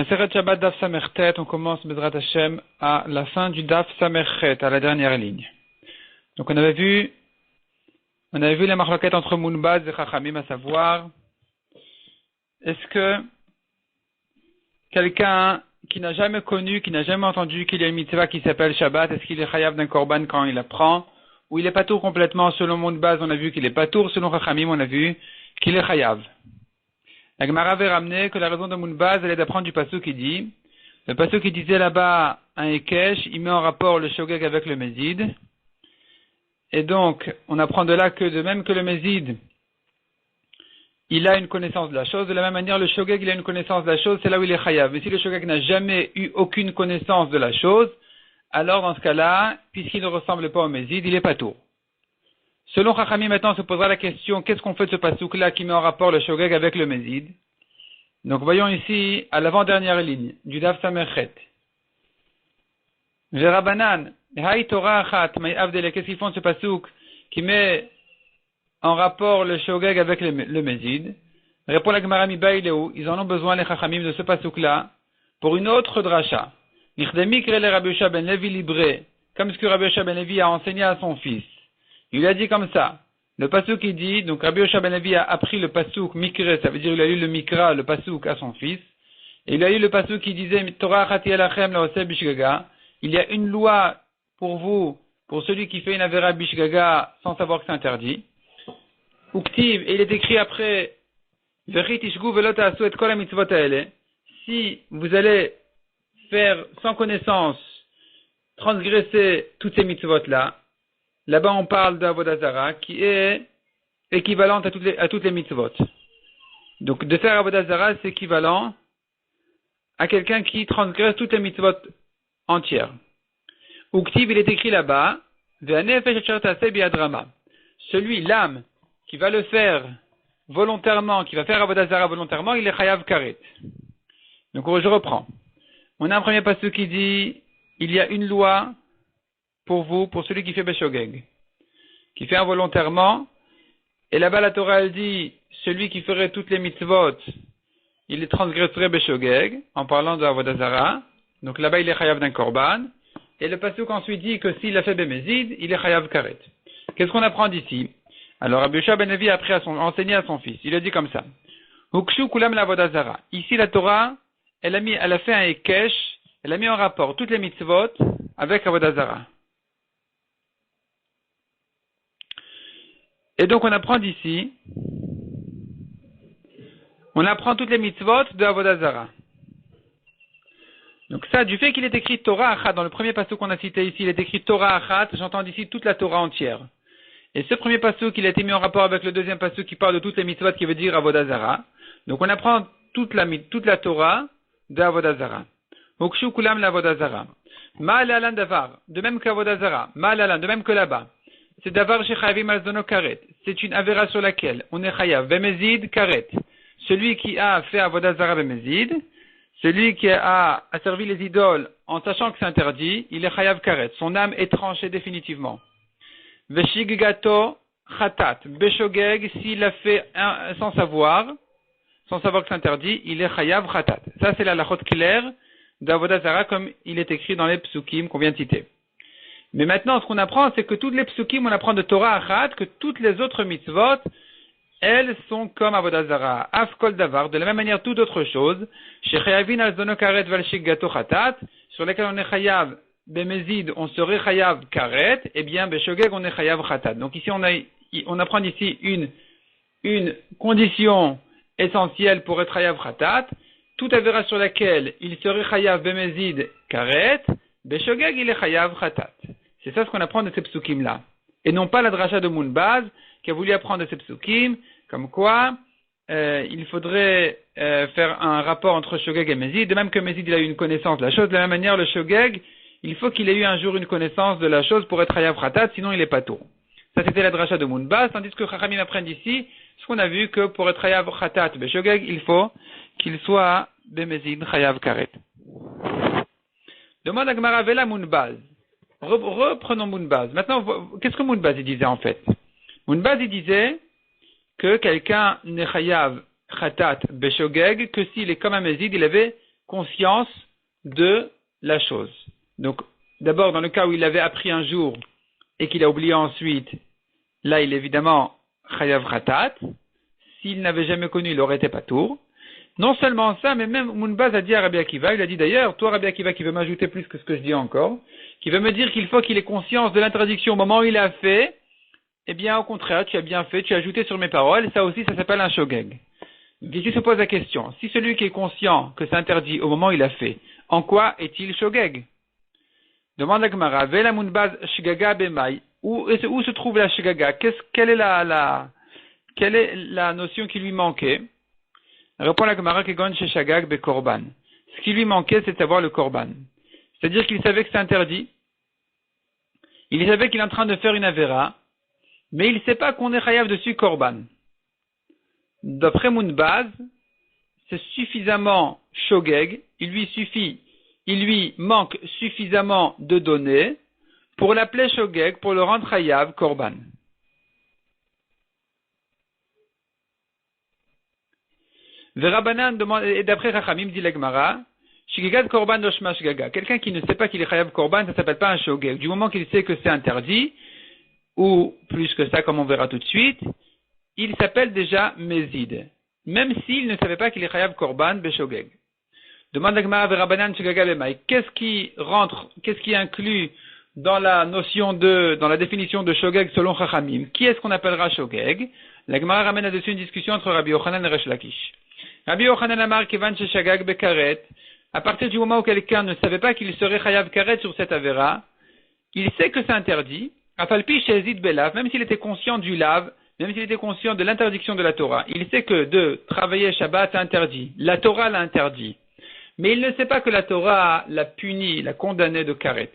Maseret Shabbat Daf Samerchet, on commence Bezrat Hashem à la fin du Daf Samerchet, à la dernière ligne. Donc on avait vu la marloquette entre Mounbaz et Chachamim, à savoir, est-ce que quelqu'un qui n'a jamais connu, qui n'a jamais entendu qu'il y a une mitzvah qui s'appelle Shabbat, est-ce qu'il est chayav d'un korban quand il apprend, ou il est patour complètement? Selon Mounbaz, on a vu qu'il est patour, selon Chachamim, on a vu qu'il est chayav. La Gemara avait ramené que la raison de Mounbaz, elle est d'apprendre du pasuk qui dit, le pasuk qui disait là-bas, un Ekesh, il met en rapport le Shogeg avec le Mézid. Et donc, on apprend de là que de même que le Mézid, il a une connaissance de la chose, de la même manière, le Shogeg, il a une connaissance de la chose, c'est là où il est chayav. Mais si le Shogeg n'a jamais eu aucune connaissance de la chose, alors dans ce cas-là, puisqu'il ne ressemble pas au Mézid, il est patour. Selon Chachamim, maintenant, on se posera la question, qu'est-ce qu'on fait de ce pasuk-là qui met en rapport le Shogeg avec le Mézid? Donc, voyons ici, à l'avant-dernière ligne, du Daf Samerchet. Verabanan, Hai Torah Achat, Mai Avdele, qu'est-ce qu'ils font de ce pasuk qui met en rapport le Shogeg avec le Mézid? Répond la Gemara Mibaïleou, ils en ont besoin, les Chachamim, de ce pasuk-là, pour une autre dracha. Nichdemi krele Rabbi Yosha ben Levi libré, comme ce que Rabbi Yosha ben Levi a enseigné à son fils. Il a dit comme ça. Le pasuk il dit, donc Rabbi Yosha ben Levi a appris le pasuk mikre, ça veut dire il a lu le mikra, le pasuk à son fils. Et il a lu le pasuk qui disait, Torah chati alachem laoseh bishgaga. Il y a une loi pour vous, pour celui qui fait une avera bishgaga sans savoir que c'est interdit. Uktiv, et il est écrit après, Vechit ishgu velot ta'asu et kol hamitzvot haele. Si vous allez faire sans connaissance, transgresser toutes ces mitzvot là, là-bas, on parle d'Avodah Zara qui est équivalente à toutes les mitzvot. Donc, de faire Avodah Zara, c'est équivalent à quelqu'un qui transgresse toutes les mitzvot entières. Uktiv, il est écrit là-bas, celui, l'âme, qui va le faire volontairement, qui va faire Avodah Zara volontairement, il est chayav karet. Donc, je reprends. On a un premier passage qui dit, il y a une loi pour vous, pour celui qui fait Beshogeg, qui fait involontairement, et là-bas la Torah elle dit, celui qui ferait toutes les mitzvot, il les transgresserait Beshogeg, en parlant de Avodah Zara, donc là-bas il est chayav d'un korban, et le pasuk ensuite dit que s'il a fait Bémézid, il est chayav karet. Qu'est-ce qu'on apprend d'ici? Alors Rabbi Yosha ben Levi a enseigné à son fils, il a dit comme ça, Hukshu kulam l'Avodah Zara. Ici la Torah, elle a fait un Ekesh, elle a mis en rapport toutes les mitzvot avec Avodah Zara. Et donc on apprend d'ici, on apprend toutes les mitzvot de Avodah Zara. Donc ça, du fait qu'il est écrit Torah Achat, dans le premier pasuk qu'on a cité ici, il est écrit Torah Achat, j'entends d'ici toute la Torah entière. Et ce premier pasuk, il a été mis en rapport avec le deuxième pasuk qui parle de toutes les mitzvot qui veut dire Avodah Zara. Donc on apprend toute la Torah de Avodah Zara. Ukshu kulam l'Avodah Zara. Ma'alalan davar, de même qu'Avodah Zara. Ma'alalan, de même que là-bas. C'est davar shechavim alzono karet. C'est une avéra sur laquelle on est chayav. Bemezid karet. Celui qui a fait Avodah Zara bemezid, celui qui a servi les idoles en sachant que c'est interdit, il est chayav karet. Son âme est tranchée définitivement. Veshiggato chatat. Beshogeg, s'il a fait sans savoir que c'est interdit, il est chayav chatat. Ça c'est la lachot claire d'Avodah Zara comme il est écrit dans les psukim qu'on vient de citer. Mais maintenant, ce qu'on apprend, c'est que toutes les psukim, on apprend de Torah Achat, que toutes les autres mitzvot, elles sont comme Avodah Zara. Afkol davar, de la même manière, toute autre chose. Chez Chayavin al-zono karet val-shik gato chatat, sur lesquelles on est chayav bemezid, on serait chayav karet, et bien, beshogeg, on est chayav chatat. Donc ici, on apprend ici une condition essentielle pour être chayav chatat. Tout avera sur laquelle il serait chayav bemezid karet, beshogeg, il est chayav chatat. C'est ça ce qu'on apprend de ces psukim-là. Et non pas la dracha de Mounbaz, qui a voulu apprendre de ces psukim, comme quoi, il faudrait faire un rapport entre Shogeg et Mézid. De même que Mézid, il a eu une connaissance de la chose, de la même manière, le Shogeg, il faut qu'il ait eu un jour une connaissance de la chose pour être Hayav Khatat, sinon il est pas tôt. Ça, c'était la dracha de Mounbaz, tandis que Chachamim apprennent ici, ce qu'on a vu que pour être Hayav Khatat, Shogeg, il faut qu'il soit Bemezid, Hayav Karet. Demande à Gemara Vela Mounbaz. Reprenons Mounbaz. Maintenant, qu'est-ce que Mounbaz il disait en fait? Mounbaz il disait que quelqu'un n'est chayav khatat beshogeg que s'il est comme un mézid, il avait conscience de la chose. Donc, d'abord, dans le cas où il avait appris un jour et qu'il a oublié ensuite, là, il est évidemment chayav khatat. S'il n'avait jamais connu, il aurait été patour. Non seulement ça, mais même Mounbaz a dit à Rabbi Akiva, il a dit d'ailleurs, toi Rabbi Akiva qui veut m'ajouter plus que ce que je dis encore, qui veut me dire qu'il faut qu'il ait conscience de l'interdiction au moment où il a fait, eh bien au contraire, tu as bien fait, tu as ajouté sur mes paroles, ça aussi ça s'appelle un shogeg. Jésus se pose la question, si celui qui est conscient que c'est interdit au moment où il a fait, en quoi est-il shogeg? Demande la Gemara, Vela Mounbaz shgaga bemai, où se trouve la shgaga? Quelle est la notion qui lui manquait? Répond la Gemara Kegon Sheshagag be Korban. Ce qui lui manquait, c'est d'avoir le Korban. C'est-à-dire qu'il savait que c'est interdit. Il savait qu'il est en train de faire une Avera, mais il ne sait pas qu'on est chayav dessus Korban. D'après Mounbaz, c'est suffisamment shogeg, il lui manque suffisamment de données pour l'appeler shogeg, pour le rendre chayav Korban. Verabanan demande, et d'après Rachamim, dit l'Egmara, Shigigad Korban Doshma Shigaga. Quelqu'un qui ne sait pas qu'il est Chayav Korban, ça ne s'appelle pas un shogeg. Du moment qu'il sait que c'est interdit, ou plus que ça, comme on verra tout de suite, il s'appelle déjà Mézid. Même s'il ne savait pas qu'il est Chayav Korban Beshogeg. Demande l'Egmara Verabanan Shigaga Bemai. Qu'est-ce qui inclut dans la définition de shogeg selon Rachamim? Qui est-ce qu'on appellera shogeg? L'Egmara ramène là-dessus une discussion entre Rabbi Yochanan et Resh Lakish. Rabbi Yochanan Amar Kevan Sheshagag Bekaret, à partir du moment où quelqu'un ne savait pas qu'il serait chayav karet sur cette avera, il sait que c'est interdit, afalpi shezid belav, même s'il était conscient du lav, même s'il était conscient de l'interdiction de la Torah, il sait que de travailler Shabbat est interdit, la Torah l'a interdit, mais il ne sait pas que la Torah l'a puni, l'a condamné de karet.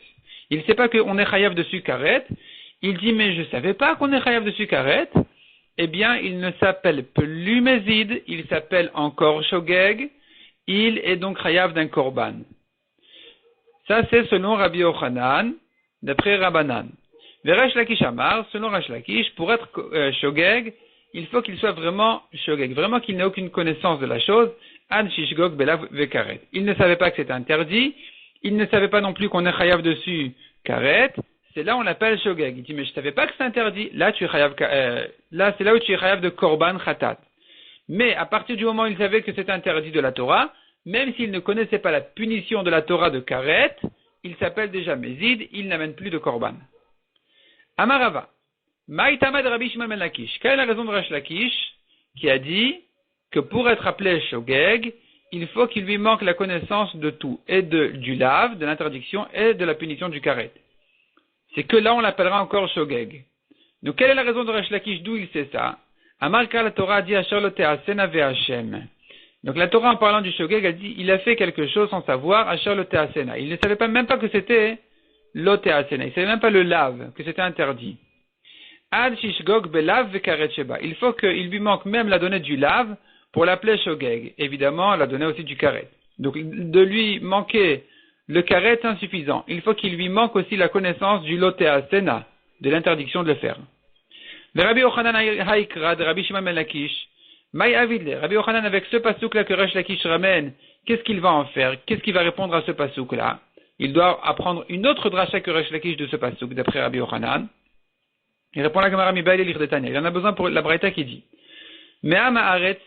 Il ne sait pas qu'on est chayav dessus karet, il dit mais je ne savais pas qu'on est chayav dessus karet. Eh bien, il ne s'appelle plus Mézid, il s'appelle encore Shogeg, il est donc chayav d'un korban. Ça, c'est selon Rabbi Yochanan, d'après Rabbanan. Resh Lakish Amar, selon Resh Lakish, pour être Shogeg, il faut qu'il soit vraiment Shogeg, vraiment qu'il n'ait aucune connaissance de la chose, Ad Shishgog Belav Vekaret. Il ne savait pas que c'était interdit, il ne savait pas non plus qu'on est chayav dessus Karet, c'est là on l'appelle shogeg. Il dit mais je savais pas que c'est interdit. Là c'est là où tu es chayav de korban khatat. Mais à partir du moment où il savait que c'est interdit de la Torah, même s'il ne connaissait pas la punition de la Torah de karet, il s'appelle déjà mézid, il n'amène plus de korban. Amarava, Maïtamad Rabbi Shimon ben Lakish. Quelle est la raison de Resh Lakish qui a dit que pour être appelé shogeg, il faut qu'il lui manque la connaissance de tout, et du lav, de l'interdiction, et de la punition du karet. C'est que là, on l'appellera encore shogeg. Donc, quelle est la raison de Resh Lakish, d'où il sait ça? Amarka, la Torah a dit Asher lo te'asena ve'Hashem. Donc, la Torah, en parlant du shogeg, a dit, il a fait quelque chose sans savoir, Asher lo te'asena. Il ne savait pas même pas que c'était lo te'asena. Il ne savait même pas le lav, que c'était interdit. Ad shishgog belav ve'karet sheba. Il faut qu'il lui manque même la donnée du lav pour l'appeler shogeg. Évidemment, la donnée aussi du karet. Donc, de lui manquer le karet est insuffisant. Il faut qu'il lui manque aussi la connaissance du lotea sena, de l'interdiction de le faire. Le Rabbi Yochanan haïkra de Rabbi Shimon ben Lakish, maï avidle. Rabbi Yochanan avec ce pasouk là que Resh Lakish ramène, qu'est-ce qu'il va en faire? Qu'est-ce qu'il va répondre à ce pasouk là? Il doit apprendre une autre dracha que Resh Lakish de ce pasouk d'après Rabbi Yochanan. Il répond la Gemara Mibaïl et l'Irdetania. Il en a besoin pour la braïta qui dit Me'a ma'aretz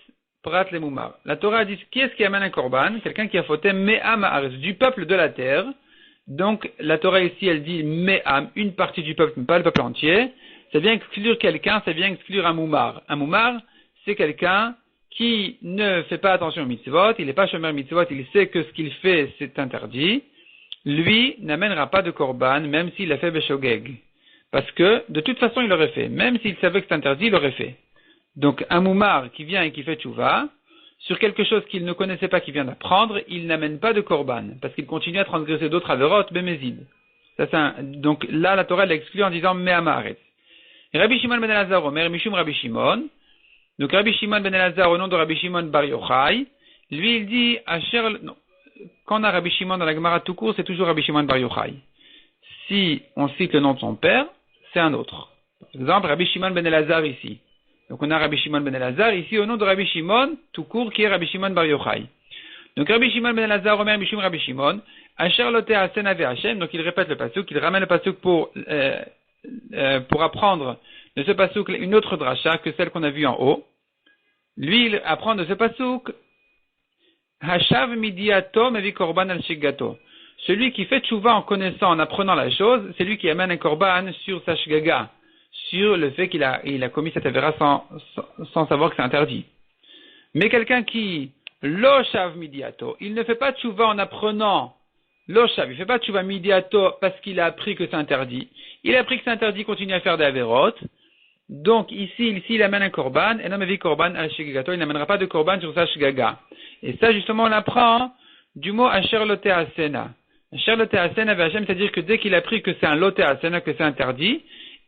prat le mumar. La Torah dit qui est-ce qui amène un korban? Quelqu'un qui a fauté Me'a ma'aretz, du peuple de la terre. Donc la Torah ici elle dit Me'am, une partie du peuple, mais pas le peuple entier. Ça vient exclure quelqu'un, ça vient exclure un mumar. Un mumar, c'est quelqu'un qui ne fait pas attention aux mitzvot, il n'est pas shomer mitzvot, il sait que ce qu'il fait c'est interdit. Lui n'amènera pas de korban, même s'il a fait beshogeg. Parce que, de toute façon, il l'aurait fait. Même s'il savait que c'est interdit, il l'aurait fait. Donc, un moumar qui vient et qui fait tchouva, sur quelque chose qu'il ne connaissait pas, qu'il vient d'apprendre, il n'amène pas de korban. Parce qu'il continue à transgresser d'autres averot, bémézid. Donc, là, la Torah l'exclut en disant, me'amaret. Rabbi Shimon ben Elazar, Omer, Mishum Rabbi Shimon. Donc, Rabbi Shimon ben Elazar, au nom de Rabbi Shimon bar Yochai, lui, il dit, non. Quand on a Rabbi Shimon dans la Gemara tout court, c'est toujours Rabbi Shimon bar Yochai. Si on cite le nom de son père, c'est un autre. Par exemple, Rabbi Shimon ben Elazar ici. Donc on a Rabbi Shimon ben Elazar ici au nom de Rabbi Shimon, tout court, qui est Rabbi Shimon bar Yochai. Donc Rabbi Shimon ben Elazar, Omer Mishum Rabbi Shimon, Asher lote Hasen ave Hashem, donc il répète le pasuk, il ramène le pasuk pour apprendre de ce pasuk une autre dracha que celle qu'on a vue en haut. Lui, il apprend de ce pasuk, Hashav midiato mevi korban al shigato. Celui qui fait tchouva en connaissant, en apprenant la chose, c'est lui qui amène un korban sur sa shgaga, sur le fait qu'il a commis cette avéra sans savoir que c'est interdit. Mais quelqu'un qui lo shav midiato, il ne fait pas tchouva en apprenant lo shav, il fait pas tchouva midiato parce qu'il a appris que c'est interdit. Il a appris que c'est interdit, continue à faire des avérotes. Donc ici, il amène un korban, et non mais korban al shgato, il n'amènera pas de korban sur sa shgaga. Et ça justement on apprend du mot asher lote asena. Asher lote asena v'Hashem, c'est-à-dire que dès qu'il a appris que c'est un lote asena, que c'est interdit,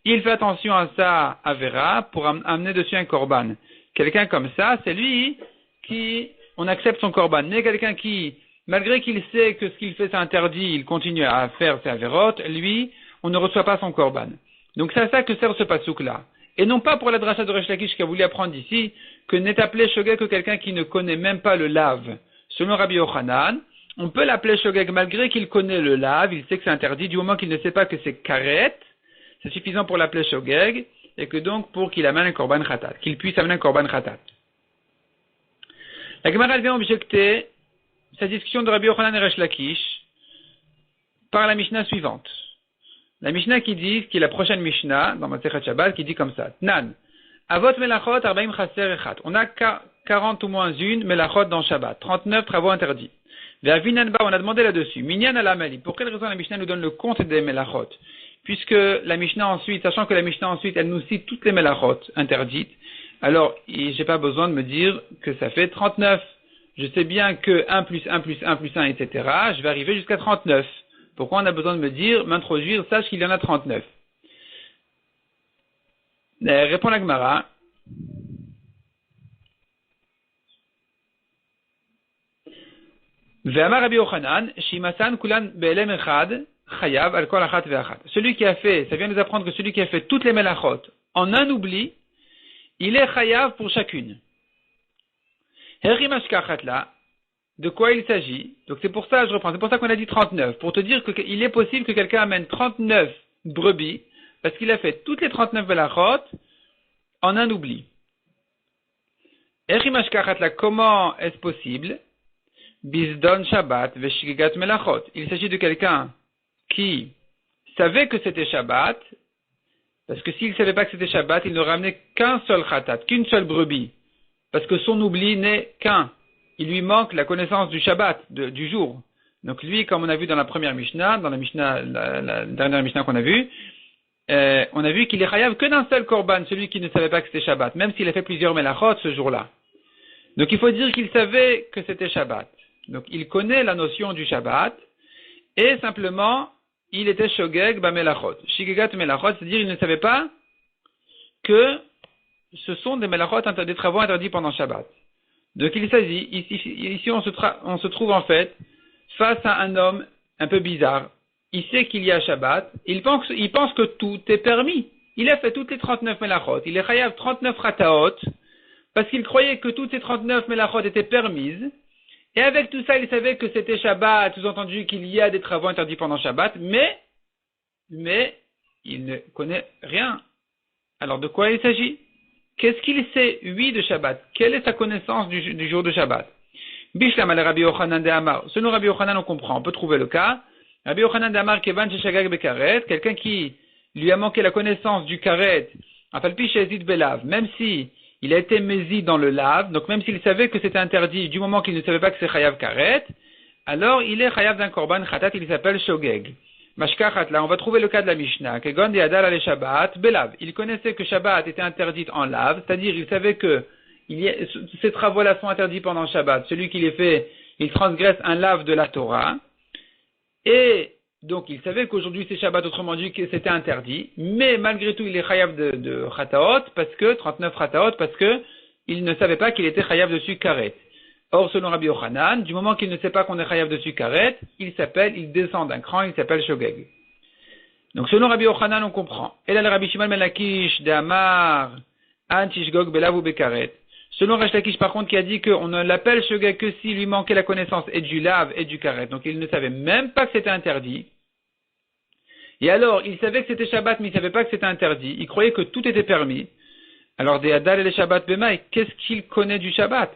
il fait attention à sa avéra pour amener dessus un korban. Quelqu'un comme ça, c'est lui qui, on accepte son korban. Mais quelqu'un qui, malgré qu'il sait que ce qu'il fait c'est interdit, il continue à faire ses avérotes, lui, on ne reçoit pas son korban. Donc c'est à ça que sert ce pasouk-là. Et non pas pour la dracha de Resh Lakish qui a voulu apprendre ici, que n'est appelé shogeg que quelqu'un qui ne connaît même pas le lave. Selon Rabbi Yochanan, on peut l'appeler shogeg malgré qu'il connaît le lave, il sait que c'est interdit, du moment qu'il ne sait pas que c'est karet, c'est suffisant pour l'appeler shogeg, et que donc pour qu'il amène un korban khatat, qu'il puisse amener un korban khatat. La Gemara vient objecter sa discussion de Rabbi Yochanan et Resh Lakish par la Mishnah suivante. La Mishnah qui dit, qui est la prochaine Mishnah, dans Masechet Shabbat, qui dit comme ça. Tnan. Avot melachot arbaim chaser echat. On a 40 ou moins une melachot dans Shabbat. 39 travaux interdits. Ve'avinanba, on a demandé là-dessus. Minyan alamali. Pour quelle raison la Mishnah nous donne le compte des melachot? Puisque la Mishnah ensuite, sachant que la Mishnah ensuite, elle nous cite toutes les melachot interdites, alors, j'ai pas besoin de me dire que ça fait 39. Je sais bien que 1 plus 1 plus 1 plus 1, etc. Je vais arriver jusqu'à 39. Pourquoi on a besoin de me dire, m'introduire, sache qu'il y en a 39. Répond la Gemara. Ve'amar Rabbi Yochanan, shimasan kulan be'elem echad, chayav al kol achat ve'achat. Celui qui a fait, ça vient nous apprendre que celui qui a fait toutes les melachot en un oubli, il est chayav pour chacune. Herimash kachat là, de quoi il s'agit? Donc c'est pour ça, je reprends, c'est pour ça qu'on a dit 39, pour te dire qu'il est possible que quelqu'un amène 39 brebis, parce qu'il a fait toutes les 39 melachot en un oubli. Echimash kachat là, comment est-ce possible? Bizdon Shabbat veshigat melachot. Il s'agit de quelqu'un qui savait que c'était Shabbat, parce que s'il ne savait pas que c'était Shabbat, il n'aurait amené qu'un seul khatat, qu'une seule brebis, parce que son oubli n'est qu'un. Il lui manque la connaissance du Shabbat, du jour. Donc lui, comme on a vu dans la première Mishnah, dans la Mishnah, la dernière Mishnah qu'on a vue, on a vu qu'il est chayav que d'un seul korban, celui qui ne savait pas que c'était Shabbat, même s'il a fait plusieurs melachot ce jour-là. Donc il faut dire qu'il savait que c'était Shabbat. Donc il connaît la notion du Shabbat, et simplement, il était shogeg ba melachot. Shigegat melachot, c'est-à-dire il ne savait pas que ce sont des melachot, des travaux interdits pendant Shabbat. Donc il s'agit, ici on se trouve en fait face à un homme un peu bizarre. Il sait qu'il y a Shabbat, il pense que tout est permis. Il a fait toutes les 39 melachot, il est chayav 39 rataot, parce qu'il croyait que toutes ces 39 melachot étaient permises, et avec tout ça il savait que c'était Shabbat, sous-entendu qu'il y a des travaux interdits pendant Shabbat, mais il ne connaît rien. Alors de quoi il s'agit? Qu'est-ce qu'il sait, lui, de Shabbat? Quelle est sa connaissance du jour de Shabbat? Bishlam al Rabbi Yochanan de Amar. Selon Rabbi Yochanan, on comprend, on peut trouver le cas. Rabbi Yochanan de Amar, Kevan Sheshagag Bekaret, quelqu'un qui lui a manqué la connaissance du karet, Afalpi Shezid Belav, même si il a été mési dans le lave, donc même s'il savait que c'était interdit, du moment qu'il ne savait pas que c'est chayav karet, alors il est chayav d'un korban khatat, il s'appelle shogeg. Mashkachat, là, on va trouver le cas de la Mishnah. Kegon de Adal ale Shabbat, Belav. Il connaissait que Shabbat était interdite en lave, c'est-à-dire il savait que ces travaux-là sont interdits pendant Shabbat. Celui qui les fait, il transgresse un lave de la Torah. Et donc il savait qu'aujourd'hui c'est Shabbat, autrement dit que c'était interdit. Mais malgré tout, il est chayav de Chataot, parce que, 39 Chataot, parce que il ne savait pas qu'il était chayav dessus karet. Or, selon Rabbi Yochanan, du moment qu'il ne sait pas qu'on est chayav dessus karet, il descend d'un cran, il s'appelle shogeg. Donc, selon Rabbi Yochanan, on comprend. Et là, le Rabbi Shimon ben Lakish de Amar, an tishgog belav ou bekaret. Selon Resh Lakish, par contre, qui a dit qu'on ne l'appelle shogeg que s'il lui manquait la connaissance et du lave et du karet. Donc il ne savait même pas que c'était interdit. Et alors, il savait que c'était Shabbat, mais il ne savait pas que c'était interdit. Il croyait que tout était permis. Alors, des Hadal et les Shabbat Bemaï, qu'est-ce qu'il connaît du Shabbat?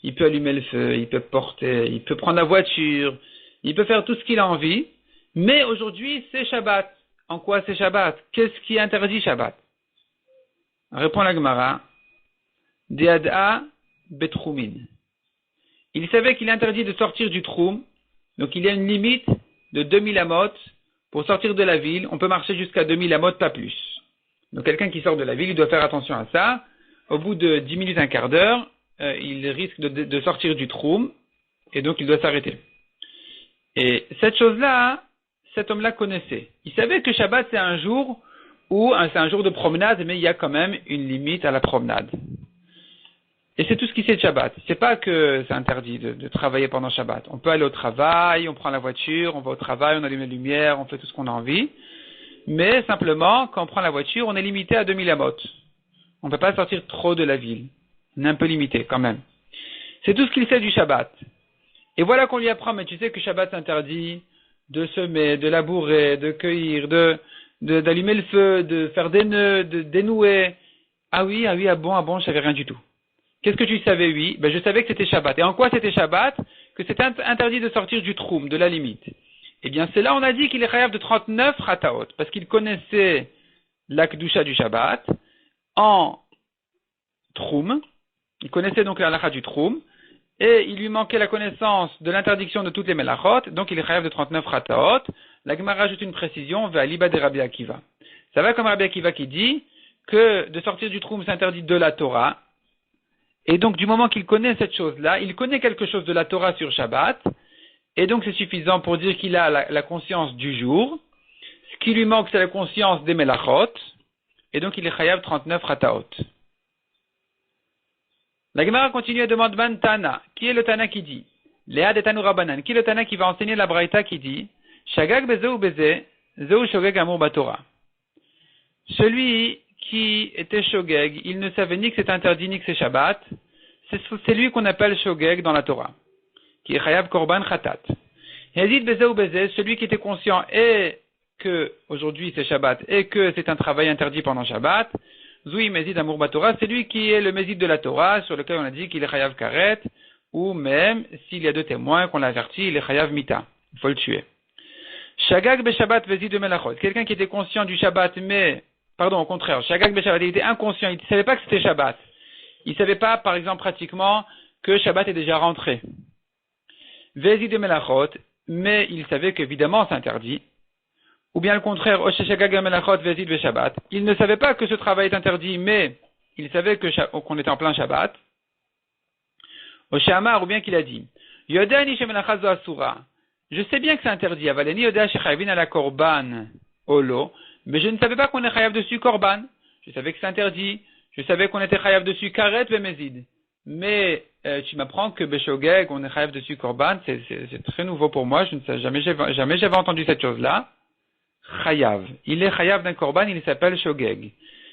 Il peut allumer le feu, il peut porter, il peut prendre la voiture, il peut faire tout ce qu'il a envie. Mais aujourd'hui, c'est Shabbat. En quoi c'est Shabbat? Qu'est-ce qui interdit Shabbat? Répond la Gemara. Deada betroumin. Il savait qu'il est interdit de sortir du troum. Donc, il y a une limite de 2000 amot. Pour sortir de la ville, on peut marcher jusqu'à 2000 amot, pas plus. Donc quelqu'un qui sort de la ville, il doit faire attention à ça. Au bout de 10 minutes, un quart d'heure, il risque de sortir du troum, et donc il doit s'arrêter. Et cette chose-là, cet homme-là connaissait. Il savait que Shabbat, c'est un jour où c'est un jour de promenade, mais il y a quand même une limite à la promenade. Et c'est tout ce qui sait de Shabbat. C'est pas que c'est interdit de travailler pendant Shabbat. On peut aller au travail, on prend la voiture, on va au travail, on allume la lumière, on fait tout ce qu'on a envie. Mais simplement, quand on prend la voiture, on est limité à 2000 amot. On ne peut pas sortir trop de la ville. On est un peu limité quand même. C'est tout ce qu'il sait du Shabbat. Et voilà qu'on lui apprend, mais tu sais que Shabbat c'est interdit de semer, de labourer, de cueillir, d'allumer le feu, de faire des nœuds, de dénouer. Ah bon, je savais rien du tout. Qu'est-ce que tu savais, oui? Je savais que c'était Shabbat. Et en quoi c'était Shabbat? Que c'était interdit de sortir du troum, de la limite. Eh bien, c'est là on a dit qu'il est chayav de 39 rataot, parce qu'il connaissait la kedusha du Shabbat en troum. Il connaissait donc la halakha du troum, et il lui manquait la connaissance de l'interdiction de toutes les melachot, donc il est chayav de 39 rataot. La Gemara rajoute une précision, va liba de Rabbi Akiva. Ça va comme Rabbi Akiva qui dit que de sortir du troum c'est interdit de la Torah. Et donc, du moment qu'il connaît cette chose-là, il connaît quelque chose de la Torah sur Shabbat, et donc c'est suffisant pour dire qu'il a la conscience du jour. Ce qui lui manque, c'est la conscience des melachot, et donc il est chayav 39 rataot. La Gemara continue à demander Man Tana. Qui est le Tana qui dit? Léa de Tanu Rabbanan. Qui est le Tana qui va enseigner la Braïta qui dit Shagag beze ou beze, zeu shogeg amur batora. Celui qui était shogeg, il ne savait ni que c'est interdit ni que c'est Shabbat, c'est lui qu'on appelle shogeg dans la Torah, qui est chayav korban chatat. Yazid beze ou beze, celui qui était conscient et que aujourd'hui c'est Shabbat et que c'est un travail interdit pendant Shabbat, zoui mezid amur batora, c'est lui qui est le mezid de la Torah, sur lequel on a dit qu'il est chayav karet, ou même s'il y a deux témoins qu'on l'a averti, il est chayav mita, il faut le tuer. Shagag be Shabbat vezid de melachot, quelqu'un qui était conscient du Shabbat mais au contraire, Shagag Beshabbat, il était inconscient, il ne savait pas que c'était Shabbat. Il ne savait pas, par exemple, pratiquement, que Shabbat est déjà rentré. Vezi de Melachot, mais il savait qu'évidemment c'est interdit. Ou bien le contraire, Shagag Melachot, Vezi de Shabbat. Il ne savait pas que ce travail est interdit, mais il savait qu'on était en plein Shabbat. Oshamar, ou bien qu'il a dit, Yodani Shemelachazo Asura. Je sais bien que c'est interdit. Avaleni Yoda Shechavin ala Korban Olo. Mais je ne savais pas qu'on est chayav dessus korban. Je savais que c'est interdit. Je savais qu'on était chayav dessus karet vemezid. Mais tu m'apprends que beshogeg, on est chayav dessus korban, c'est très nouveau pour moi. Je ne sais jamais j'avais entendu cette chose-là. Chayav. Il est chayav d'un korban, il s'appelle shogeg.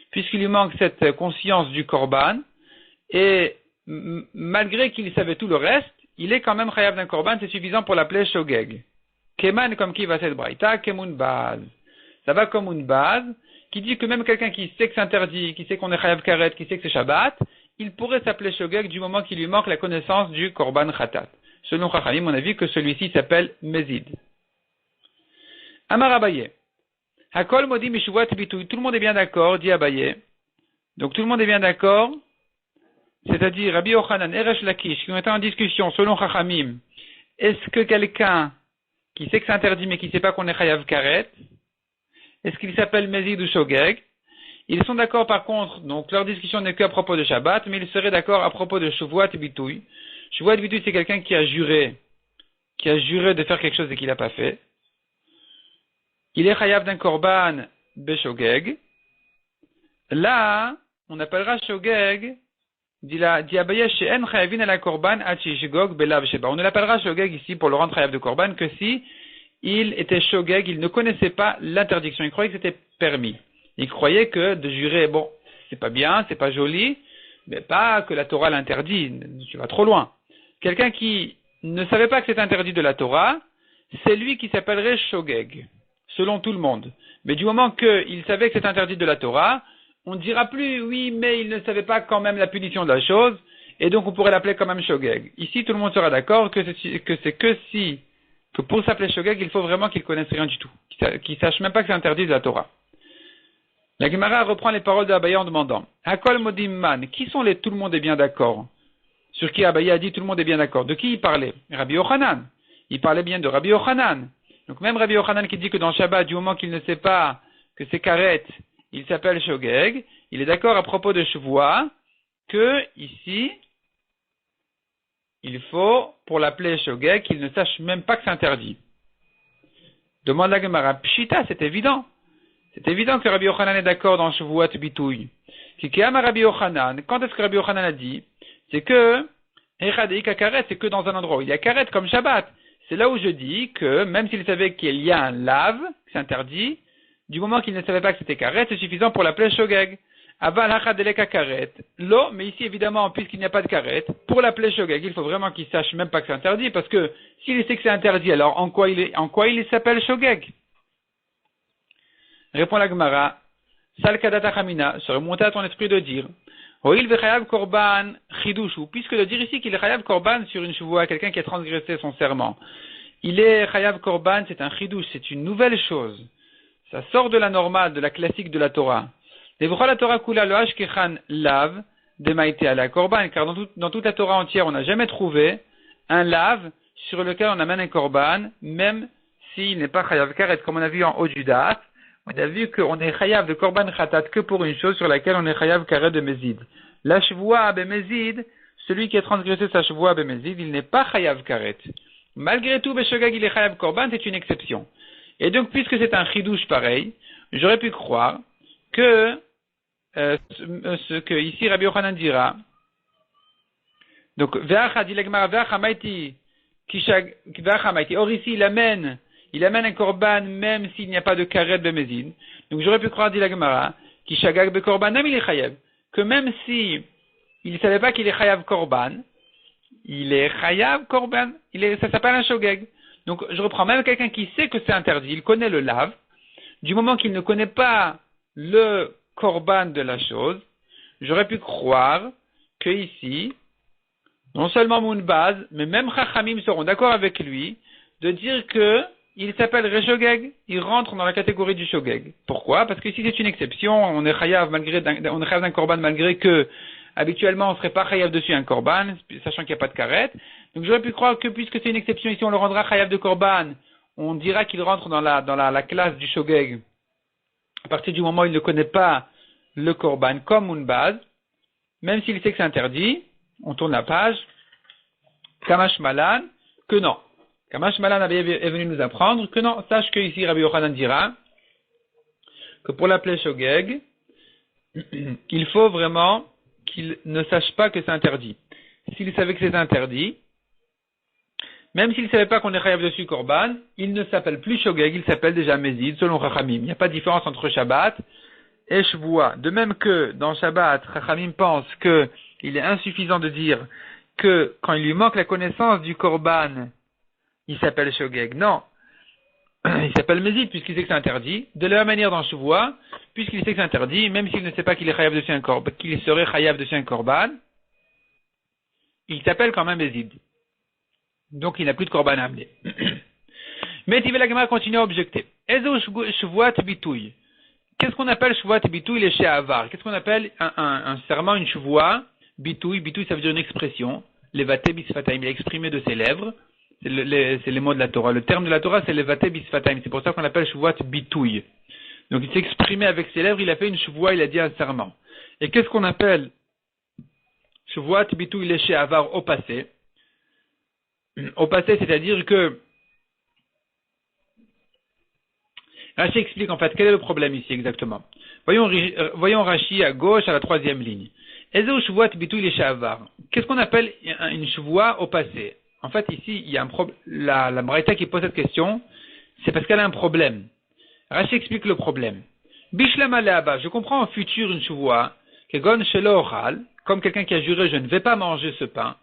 Puisqu'il lui manque cette conscience du korban, et malgré qu'il savait tout le reste, il est quand même chayav d'un korban, c'est suffisant pour l'appeler shogeg. Keman comme qui va cette braïta, kemun baz. Ça va comme une base qui dit que même quelqu'un qui sait que c'est interdit, qui sait qu'on est chayav karet, qui sait que c'est Shabbat, il pourrait s'appeler shogeg du moment qu'il lui manque la connaissance du korban khatat. Selon Chachamim, on a vu que celui-ci s'appelle mezid. Amar Abaye. Hakol modi mishuvat bitouy. Tout le monde est bien d'accord, dit Abaye. Donc tout le monde est bien d'accord, c'est-à-dire Rabbi Yochanan et Resh Lakish qui ont été en discussion selon Chachamim. Est-ce que quelqu'un qui sait que c'est interdit mais qui ne sait pas qu'on est chayav karet, est-ce qu'il s'appelle Mezid ou Shogeg? Ils sont d'accord par contre, donc leur discussion n'est qu'à propos de Shabbat, mais ils seraient d'accord à propos de Shuvuat Bitouy. Shuvuat Bitouy, c'est quelqu'un qui a juré de faire quelque chose et qu'il n'a pas fait. Il est chayav d'un korban Beshogeg. Là, on appellera Shogeg, dit Abaye she'en chayavin ala korban ad shishgog belav sheba. On ne l'appellera Shogeg ici pour le rendre chayav de korban que si il était shogeg, il ne connaissait pas l'interdiction, il croyait que c'était permis. Il croyait que de jurer, bon, c'est pas bien, c'est pas joli, Mais pas que la Torah l'interdit, tu vas trop loin. Quelqu'un qui ne savait pas que c'est interdit de la Torah, c'est lui qui s'appellerait shogeg, selon tout le monde. Mais du moment qu'il savait que c'est interdit de la Torah, on ne dira plus, oui, mais il ne savait pas quand même la punition de la chose, et donc on pourrait l'appeler quand même shogeg. Ici, tout le monde sera d'accord que pour s'appeler shogeg, il faut vraiment qu'il connaisse rien du tout, qu'il sache même pas que c'est interdit de la Torah. La Gemara reprend les paroles d'Abaye en demandant, Hakol modim man, qui sont les tout le monde est bien d'accord? Sur qui Abaye a dit tout le monde est bien d'accord? De qui il parlait? Rabbi Yochanan. Il parlait bien de Rabbi Yochanan. Donc même Rabbi Yochanan qui dit que dans Shabbat, du moment qu'il ne sait pas que c'est karet, il s'appelle shogeg, il est d'accord à propos de Shavua, que ici, il faut, pour l'appeler shogeg, qu'il ne sache même pas que c'est interdit. Demande la Gemara, Pshita, c'est évident. C'est évident que Rabbi Yochanan est d'accord dans Shavuot Bitouy. Kikeyama Rabbi Yochanan, quand est-ce que Rabbi Yochanan a dit? C'est que, Echadeika karet, c'est que dans un endroit où il y a karet comme Shabbat. C'est là où je dis que, même s'il savait qu'il y a un lave, c'est interdit, du moment qu'il ne savait pas que c'était karet, c'est suffisant pour l'appeler shogeg. Aval hachadeleka karet. L'eau, mais ici évidemment, puisqu'il n'y a pas de karet, pour l'appeler shogeg, il faut vraiment qu'il sache même pas que c'est interdit, parce que s'il sait que c'est interdit, alors en quoi il s'appelle shogeg? Répond la Gemara, Sal kadata chamina, se remonter à ton esprit de dire, Hoil vechayav korban chidushu, puisque de dire ici qu'il est chayav korban sur une chevoie, quelqu'un qui a transgressé son serment, il est chayav korban, c'est un chidush, c'est une nouvelle chose. Ça sort de la normale, de la classique de la Torah. Devra la Torah kula lo ashkechan lav de maïté à la korban, car dans toute la Torah entière, on n'a jamais trouvé un lav sur lequel on amène un korban, même s'il n'est pas chayav karet, comme on a vu en haut du date. On a vu qu'on est chayav de korban khatat que pour une chose sur laquelle on est chayav karet de mezid. La shvoua bemezid, celui qui a transgressé sa shvoua bemezid, il n'est pas chayav karet. Malgré tout, beshogeg il est chayav korban, c'est une exception. Et donc, puisque c'est un chidouche pareil, j'aurais pu croire que ce que ici Rabbi Yochanan dira. Donc, ve'acha dit l'Gemara, ve'acha maiti kishag, ve'acha maiti. Or ici, il amène un korban même s'il n'y a pas de karet bemezid. Donc j'aurais pu croire, dit la Gemara, kishagag be korban même il est chayav, que même si il ne savait pas qu'il est chayav korban, il est chayav korban, ça s'appelle un shogeg. Donc je reprends, même quelqu'un qui sait que c'est interdit, il connaît le lave, du moment qu'il ne connaît pas le korban de la chose, j'aurais pu croire que ici, non seulement Mounbaz, mais même Chachamim seront d'accord avec lui de dire que il s'appelle shogeg, il rentre dans la catégorie du shogeg. Pourquoi? Parce que si c'est une exception, on est chayav d'un korban malgré que habituellement on ne serait pas chayav dessus un korban, sachant qu'il n'y a pas de karet. Donc j'aurais pu croire que puisque c'est une exception ici, on le rendra chayav de korban, on dira qu'il rentre dans la classe du shogeg. À partir du moment où il ne connaît pas le korban comme une base, même s'il sait que c'est interdit, on tourne la page, Kamash Malan, que non. Kamash Malan est venu nous apprendre que non, sache que ici Rabbi Yochanan dira que pour l'appeler shogeg, il faut vraiment qu'il ne sache pas que c'est interdit. S'il savait que c'est interdit, même s'il ne savait pas qu'on est chayav dessus korban, il ne s'appelle plus shogeg, il s'appelle déjà mezid, selon Chachamim. Il n'y a pas de différence entre Shabbat et Shavua. De même que dans Shabbat, Chachamim pense qu'il est insuffisant de dire que quand il lui manque la connaissance du korban, il s'appelle shogeg. Non. Il s'appelle mezid puisqu'il sait que c'est interdit. De la même manière dans Shavua, puisqu'il sait que c'est interdit, même s'il ne sait pas qu'il est chayav dessus un korban, qu'il serait chayav dessus un korban, il s'appelle quand même mezid. Donc il n'a plus de korban à amener. Mais la Gemara continue à objecter. Ezo shvuat bitouy. Qu'est-ce qu'on appelle shvuat bitouy les she'avar? Qu'est-ce qu'on appelle un serment, une shvua bitouy? Bitouy ça veut dire une expression. Levate bisfataim, il a exprimé de ses lèvres. C'est les mots de la Torah. Le terme de la Torah, c'est levate bisfataim. C'est pour ça qu'on l'appelle shvuat bitouy. Donc il s'est exprimé avec ses lèvres, il a fait une shvua, il a dit un serment. Et qu'est-ce qu'on appelle shvuat bitouy les she'avar au passé? Au passé, c'est-à-dire que Rashi explique en fait quel est le problème ici exactement. Voyons Rashi à gauche à la 3e ligne. Ezo shvuat bitouy les she'avar. Qu'est-ce qu'on appelle une shvua au passé? En fait, ici, il y a un problème. La Braïta qui pose cette question, c'est parce qu'elle a un problème. Rashi explique le problème. Bishlama le'aba. Je comprends en futur une shvua, kegon shelo ochal, comme quelqu'un qui a juré, je ne vais pas manger ce pain.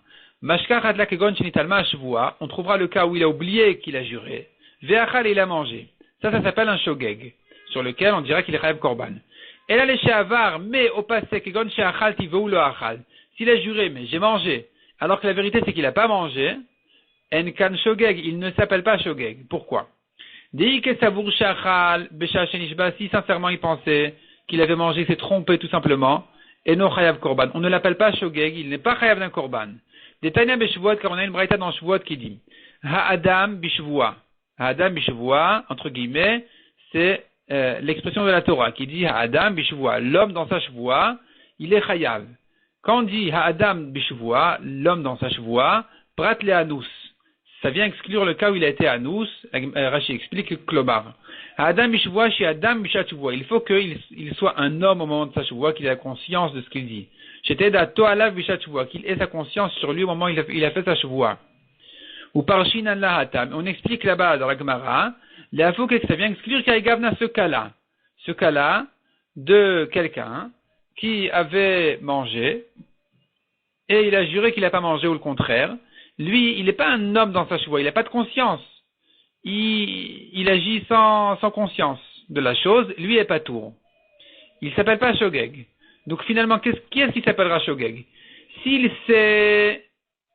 Mashkar hadla kegon shenitalma shvua, on trouvera le cas où il a oublié qu'il a juré. Ve'achal, il a mangé. Ça s'appelle un shogeg, sur lequel on dira qu'il est chayav korban. Et là, les she'avar, mais au passé, kegon she'achal tivou lo achal. S'il a juré, mais j'ai mangé, alors que la vérité c'est qu'il n'a pas mangé, en kan shogeg, il ne s'appelle pas shogeg. Pourquoi? Si sincèrement il pensait qu'il avait mangé, il s'est trompé tout simplement, et non chayav korban. On ne l'appelle pas shogeg, il n'est pas chayav d'un korban. Des Tanya Beshvuot, car on a une braïta dans Shvuot qui dit Ha'adam Bishvua. Ha'adam Bishvua, entre guillemets, c'est l'expression de la Torah qui dit Ha'adam Bishvua. L'homme dans sa Shvua, il est chayav. Quand on dit Ha'adam Bishvua, l'homme dans sa Shvua, prat le anus. Ça vient exclure le cas où il a été anus. Rashi explique Klobar. Ha'adam Bishvua, shi Adam Bishat Shvua. Il faut qu'il soit un homme au moment de sa Shvua, qu'il ait la conscience de ce qu'il dit. Qu'il ait sa conscience sur lui au moment où il a fait sa shvoua. Ou par Shinan Lahatam. On explique là-bas dans la Gemara, que ça vient exclure Kaïgavna ce cas-là de quelqu'un qui avait mangé et il a juré qu'il n'a pas mangé ou le contraire. Lui, il n'est pas un homme dans sa shvoua, il n'a pas de conscience. Il agit sans conscience de la chose, lui est pas tour. Il s'appelle pas shogeg. Donc finalement, qui est-ce qui s'appellera shogeg? S'il sait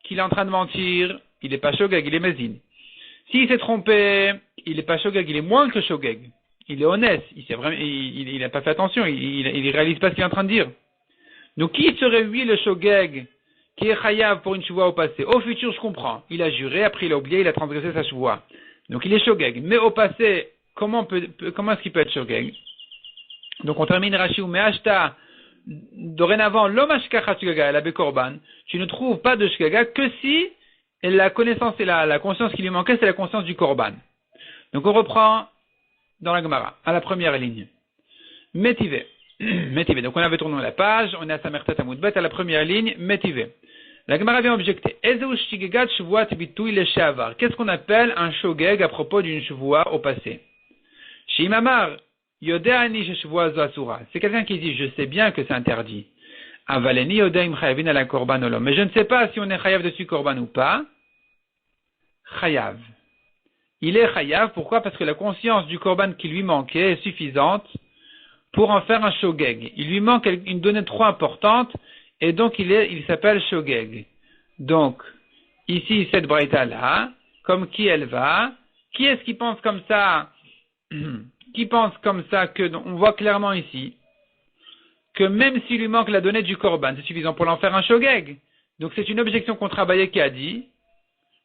qu'il est en train de mentir, il n'est pas shogeg, il est mezine. S'il s'est trompé, il n'est pas shogeg, il est moins que shogeg. Il est honnête, il n'a pas fait attention, il réalise pas ce qu'il est en train de dire. Donc qui serait lui le shogeg qui est chayav pour une shvoua au passé? Au futur, je comprends. Il a juré, après il a oublié, il a transgressé sa shvoua. Donc il est shogeg. Mais au passé, comment est-ce qu'il peut être shogeg? Donc on termine Rashi ou Me'ashta. Dorénavant, l'omashkacha shgaga, la bekorban, tu ne trouves pas de shgaga que si la connaissance et la conscience qui lui manquait, c'est la conscience du korban. Donc on reprend dans la Gemara, à la première ligne. Métivé. Métivé. Donc on avait tourné la page, on est à Samertat Amoudbet, à la première ligne, métivé. La Gemara vient objecter. Qu'est-ce qu'on appelle un shogeg à propos d'une shvoua au passé? Shimamar. C'est quelqu'un qui dit, je sais bien que c'est interdit. Mais je ne sais pas si on est chayav dessus korban ou pas. Chayav. Il est chayav, pourquoi? Parce que la conscience du korban qui lui manquait est suffisante pour en faire un shogeg. Il lui manque une donnée trop importante, et donc il s'appelle shogeg. Donc, ici, cette braïta-là, comme qui elle va? Qui est-ce qui pense comme ça? Qui pense comme ça que, on voit clairement ici, que même s'il lui manque la donnée du korban, c'est suffisant pour l'en faire un shogeg. Donc c'est une objection contre Abaye qui a dit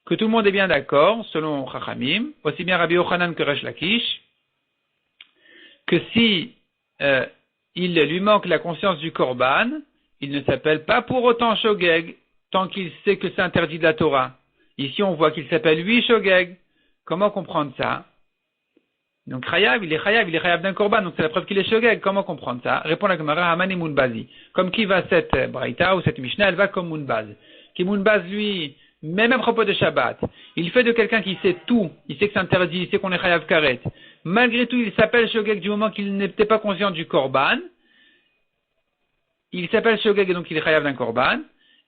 que tout le monde est bien d'accord, selon Chachamim, aussi bien Rabbi Yochanan que Resh Lakish, que si il lui manque la conscience du korban, il ne s'appelle pas pour autant shogeg, tant qu'il sait que c'est interdit de la Torah. Ici on voit qu'il s'appelle lui shogeg. Comment comprendre ça? Donc, chayav, il est chayav d'un korban, donc c'est la preuve qu'il est shogeg. Comment comprendre ça? Répond la Gemara, Haman et Munbazi. Comme qui va cette braïta ou cette mishnah, elle va comme Munbaz. Qui Munbaz, lui, même à propos de Shabbat, il fait de quelqu'un qui sait tout, il sait que c'est interdit, il sait qu'on est chayav karet. Malgré tout, il s'appelle shogeg du moment qu'il n'était pas conscient du korban. Il s'appelle shogeg et donc il est chayav d'un korban.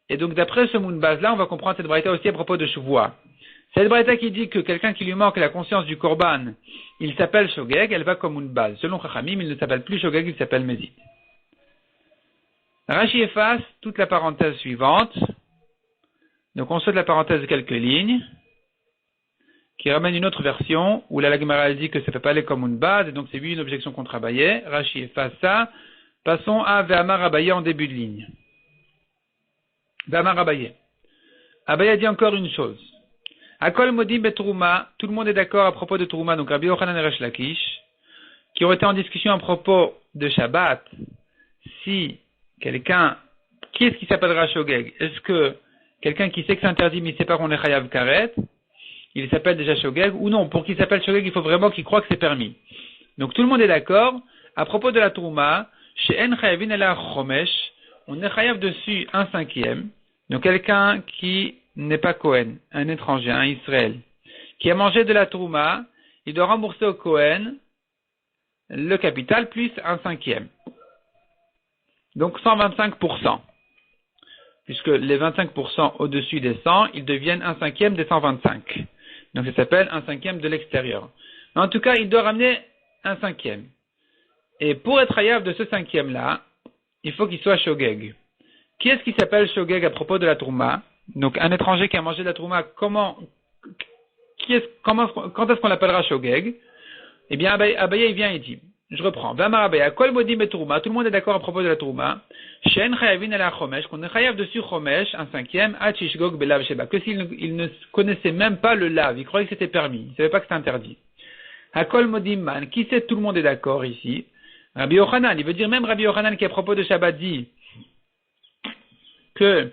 Et donc, d'après ce Munbaz-là, on va comprendre cette braïta aussi à propos de Shuvua. Cette braïta qui dit que quelqu'un qui lui manque la conscience du korban, il s'appelle shogeg, elle va comme une base. Selon Chachamim, il ne s'appelle plus shogeg, il s'appelle mezid. Rashi efface toute la parenthèse suivante. Donc on saute la parenthèse de quelques lignes, qui ramène une autre version, où la Gemara dit que ça ne peut pas aller comme une base, et donc c'est lui une objection contre Abaye. Rashi efface ça. Passons à Ve'amar Abaye en début de ligne. Ve'amar Abaye. Abaye dit encore une chose. Akol modim betrouma, tout le monde est d'accord à propos de Trouma, donc Rabbi Yochanan et Resh Lakish, qui ont été en discussion à propos de Shabbat. Si quelqu'un, qui est-ce qui s'appellera shogeg? Est-ce que quelqu'un qui sait que c'est interdit mais il ne sait pas qu'on est chayav karet, il s'appelle déjà shogeg ou non? Pour qu'il s'appelle shogeg, il faut vraiment qu'il croit que c'est permis. Donc tout le monde est d'accord à propos de la Trouma, chez En chayavin ela chomesh, on est chayav dessus un cinquième, donc quelqu'un qui n'est pas Cohen, un étranger, un Israël, qui a mangé de la Trouma, il doit rembourser au Cohen le capital plus un cinquième. Donc 125%. puisque les 25% au-dessus des 100, ils deviennent 1/5 des 125. Donc ça s'appelle 1/5 de l'extérieur. Mais en tout cas, il doit ramener 1/5. Et pour être hayav de ce 5e-là, il faut qu'il soit shogeg. Qui est-ce qui s'appelle shogeg à propos de la trouma? Donc un étranger qui a mangé de la trouma, quand est-ce qu'on l'appellera shogeg? Eh bien, Abaye, il vient et dit, je reprends, Vamar Abaye, kol modim et trouma, tout le monde est d'accord à propos de la trouma, shen chayavin ala chomesh, qu'on est chayav dessus chomesh, 1/5, achishgog belav sheba, que s'il ne connaissait même pas le lav, il croyait que c'était permis, il ne savait pas que c'était interdit. Hakol modim man, qui sait, tout le monde est d'accord ici? Rabbi Yochanan, il veut dire même Rabbi Yochanan qui à propos de Shabbat dit que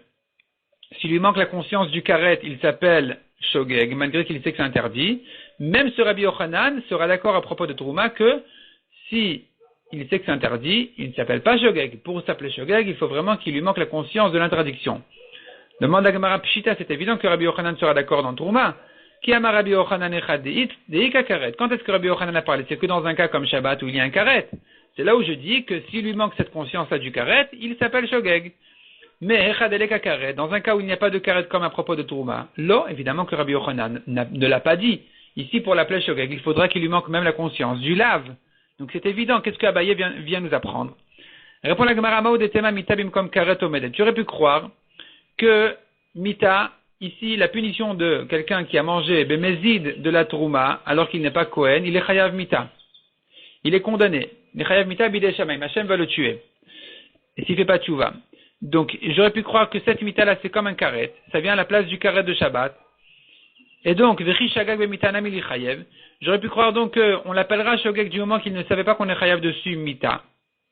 s'il lui manque la conscience du karet, il s'appelle shogeg, malgré qu'il sait que c'est interdit. Même ce Rabbi Yochanan sera d'accord à propos de Trouma que si il sait que c'est interdit, il ne s'appelle pas shogeg. Pour s'appeler shogeg, il faut vraiment qu'il lui manque la conscience de l'interdiction. Demande à Gemara Pshita, c'est évident que Rabbi Yochanan sera d'accord dans Trouma. Qui a Rabbi Yochanan echad deika karet? Quand est-ce que Rabbi Yochanan a parlé? C'est que dans un cas comme Shabbat où il y a un karet. C'est là où je dis que s'il lui manque cette conscience-là du karet, il s'appelle shogeg. Mais echad karet, dans un cas où il n'y a pas de karet comme à propos de Trouma, là, évidemment que Rabbi Yochanan ne l'a pas dit. Ici, pour l'appeler shogeg, il faudra qu'il lui manque même la conscience du lave. Donc c'est évident. Qu'est-ce que Abaye vient nous apprendre? Répond la Gemara Mao de Tema Mita Bimkom Karet Omedet. Tu aurais pu croire que Mita, ici, la punition de quelqu'un qui a mangé Bemezid de la Trouma, alors qu'il n'est pas Kohen, il est Chayav Mita. Il est condamné. Il est Chayav Mita Bidei Shamayim. Hashem va le tuer. Et s'il fait pas tchouva. Donc, j'aurais pu croire que cette Mita-là, c'est comme un karet. Ça vient à la place du karet de Shabbat. Et donc, j'aurais pu croire donc qu'on l'appellera shogeg du moment qu'il ne savait pas qu'on est chayav dessus mita.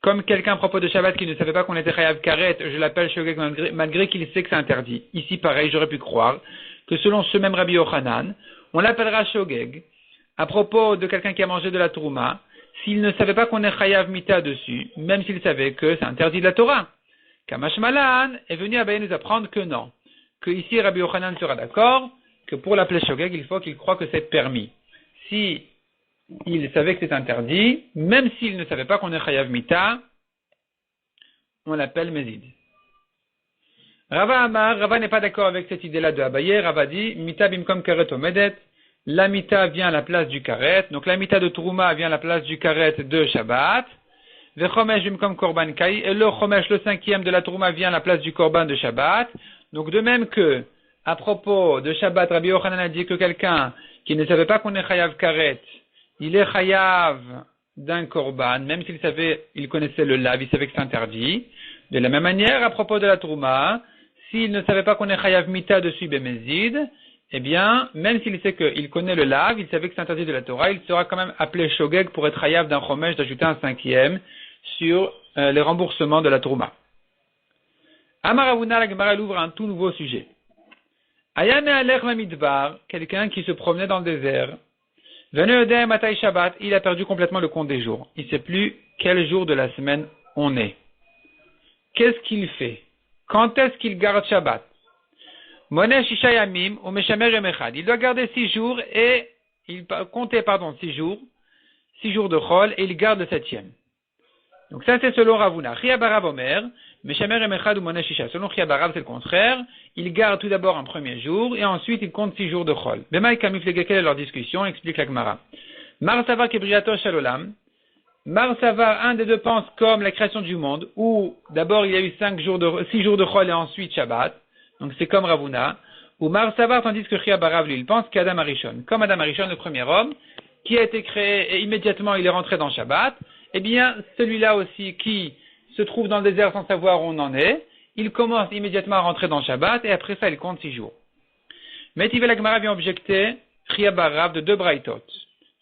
Comme quelqu'un à propos de Shabbat qui ne savait pas qu'on était chayav karet, je l'appelle shogeg malgré qu'il sait que c'est interdit. Ici, pareil, j'aurais pu croire que selon ce même Rabbi Yochanan, on l'appellera shogeg à propos de quelqu'un qui a mangé de la trouma, s'il ne savait pas qu'on est chayav mita dessus, même s'il savait que c'est interdit de la Torah. Kamash Malan est venu à nous apprendre que non. Que ici, Rabbi Yochanan sera d'accord que pour l'appeler shogeg, il faut qu'il croie que c'est permis. Si il savait que c'est interdit, même s'il ne savait pas qu'on est chayav mita, on l'appelle mezid. Rava n'est pas d'accord avec cette idée-là de Abaye. Rava dit, mita bimkom karet omedet, la mita vient à la place du karet, donc la mita de Trouma vient à la place du karet de Shabbat, ve chomesh bimkom korban kai, et le chomesh, le 5e de la Trouma vient à la place du korban de Shabbat. Donc de même que à propos de Shabbat, Rabbi Yochanan a dit que quelqu'un qui ne savait pas qu'on est chayav karet, il est chayav d'un korban, même s'il savait, il connaissait le lav, il savait que c'est interdit. De la même manière, à propos de la trouma, s'il ne savait pas qu'on est chayav mita dessus bemezid, eh bien, même s'il sait qu'il connaît le lav, il savait que c'est interdit de la Torah, il sera quand même appelé shogeg pour être chayav d'un chomesh d'ajouter un 5e sur les remboursements de la trouma. Amaravuna, la Gemara ouvre un tout nouveau sujet. Ayame alech mamidbar, quelqu'un qui se promenait dans le désert. Venez matai Shabbat, il a perdu complètement le compte des jours. Il ne sait plus quel jour de la semaine on est. Qu'est-ce qu'il fait? Quand est-ce qu'il garde Shabbat? Moneh shisha yamim ou meshamer yom echad. Il doit garder 6 jours et il comptait 6 jours de chol et il garde le 7e. Donc ça c'est selon Ravuna. Chia barav omer. Meshamer yom echad ou moneh shisha. Selon Chia barav c'est le contraire. Il garde tout d'abord un premier jour, et ensuite il compte 6 jours de chol. Bemaï kamiflege, quelle est leur discussion? Explique la Gemara. Mar savar kebriato shalolam. Mar savar, un des deux pense comme la création du monde, où d'abord il y a eu 6 jours de chol et ensuite Shabbat. Donc c'est comme Ravuna. Ou Mar savar, tandis que Chia barav, lui, il pense qu'Adam Arishon. Comme Adam Arishon, le premier homme, qui a été créé et immédiatement il est rentré dans Shabbat, eh bien celui-là aussi qui se trouve dans le désert sans savoir où on en est, il commence immédiatement à rentrer dans Shabbat, et après ça, il compte 6 jours. Mais Tivel Agmara vient objecter Kriya Barav de 2 braïtot.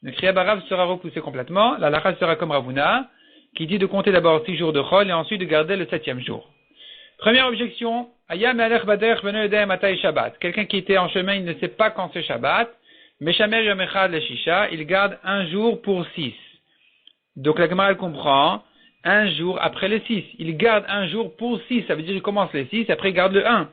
Le Kriya Barav sera repoussé complètement, la lacha sera comme Ravuna, qui dit de compter d'abord 6 jours de chol, et ensuite de garder le 7e jour. Première objection, Ayam Alech Bader Venu Edem Matai Shabbat. Quelqu'un qui était en chemin, il ne sait pas quand c'est Shabbat. Meshamer Yom Echad le Shisha, il garde un jour pour 6. Donc la Gemara comprend un jour après les 6. Il garde un jour pour 6. Ça veut dire qu'il commence les 6, après il garde le 1.